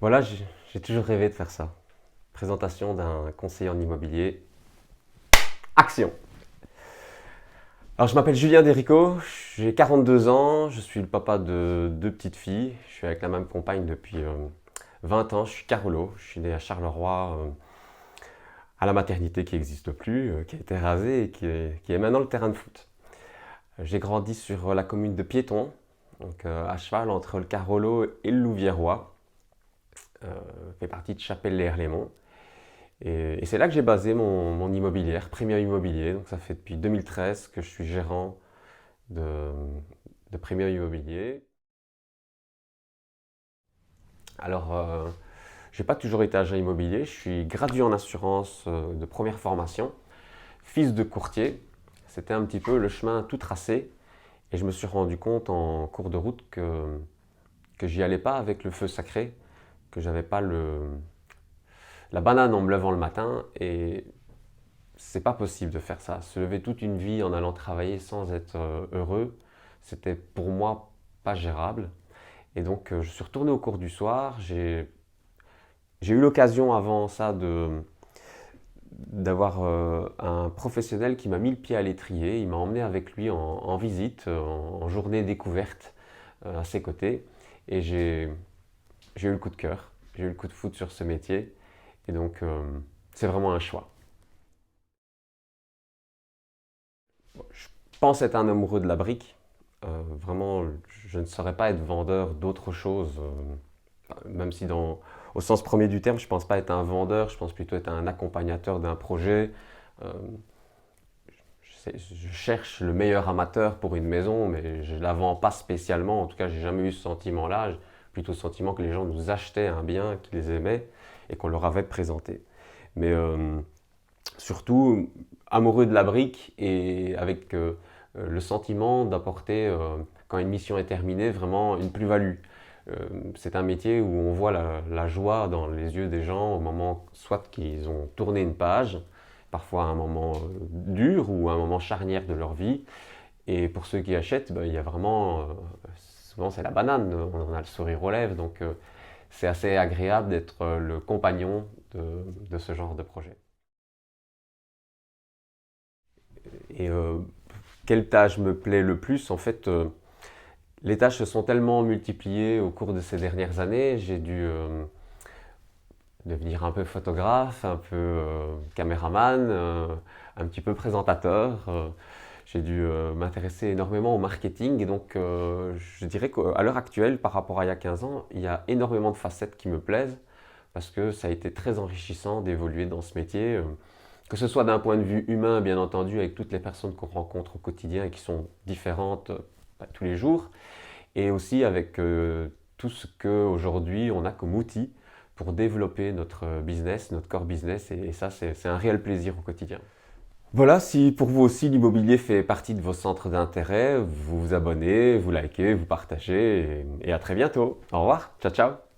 Voilà, j'ai toujours rêvé de faire ça. Présentation d'un conseiller en immobilier. Action! Alors, je m'appelle Julien Derico, j'ai 42 ans, je suis le papa de deux petites filles. Je suis avec la même compagne depuis 20 ans. Je suis Carolo, je suis né à Charleroi, à la maternité qui n'existe plus, qui a été rasée et qui est maintenant le terrain de foot. J'ai grandi sur la commune de Piéton, donc à cheval entre le Carolo et le Louviérois. Fait partie de Chapelle-les-Herlémont. Et c'est là que j'ai basé mon immobilière, Premier Immobilier. Donc ça fait depuis 2013 que je suis gérant de, de Premier Immobilier. Alors, je n'ai pas toujours été agent immobilier. Je suis gradué en assurance de première formation, fils de courtier. C'était un petit peu le chemin tout tracé. Et je me suis rendu compte en cours de route que j'y allais pas avec le feu sacré, que j'avais pas la banane en me levant le matin. Et c'est pas possible de faire ça. Se lever toute une vie en allant travailler sans être heureux, c'était pour moi pas gérable. Et donc je suis retourné au cours du soir. J'ai eu l'occasion avant ça d'avoir un professionnel qui m'a mis le pied à l'étrier. Il m'a emmené avec lui en visite, en journée découverte à ses côtés. Et j'ai eu le coup de cœur, j'ai eu le coup de foudre sur ce métier. Et donc c'est vraiment un choix. Je pense être un amoureux de la brique. Vraiment, je ne saurais pas être vendeur d'autre chose. Même si au sens premier du terme, je ne pense pas être un vendeur, je pense plutôt être un accompagnateur d'un projet. Euh, je cherche le meilleur amateur pour une maison, mais je ne la vends pas spécialement. En tout cas, j'ai jamais eu ce sentiment-là. J'ai plutôt le sentiment que les gens nous achetaient un bien qu'ils aimaient et qu'on leur avait présenté. Mais surtout amoureux de la brique et avec le sentiment d'apporter, quand une mission est terminée, vraiment une plus-value. C'est un métier où on voit la joie dans les yeux des gens au moment soit qu'ils ont tourné une page, parfois un moment dur ou un moment charnière de leur vie. Et pour ceux qui achètent, ben, il y a vraiment, souvent c'est la banane, on a le sourire aux lèvres, donc c'est assez agréable d'être le compagnon de ce genre de projet. Et quelle tâche me plaît le plus? En fait, les tâches se sont tellement multipliées au cours de ces dernières années. J'ai dû devenir un peu photographe, un peu caméraman, un petit peu présentateur. J'ai dû m'intéresser énormément au marketing. Et donc, je dirais qu'à l'heure actuelle, par rapport à il y a 15 ans, il y a énormément de facettes qui me plaisent parce que ça a été très enrichissant d'évoluer dans ce métier. Que ce soit d'un point de vue humain, bien entendu, avec toutes les personnes qu'on rencontre au quotidien et qui sont différentes tous les jours, et aussi avec tout ce qu'aujourd'hui on a comme outil pour développer notre business, notre core business, et ça c'est un réel plaisir au quotidien. Voilà, si pour vous aussi l'immobilier fait partie de vos centres d'intérêt, vous vous abonnez, vous likez, vous partagez, et à très bientôt. Au revoir, ciao ciao.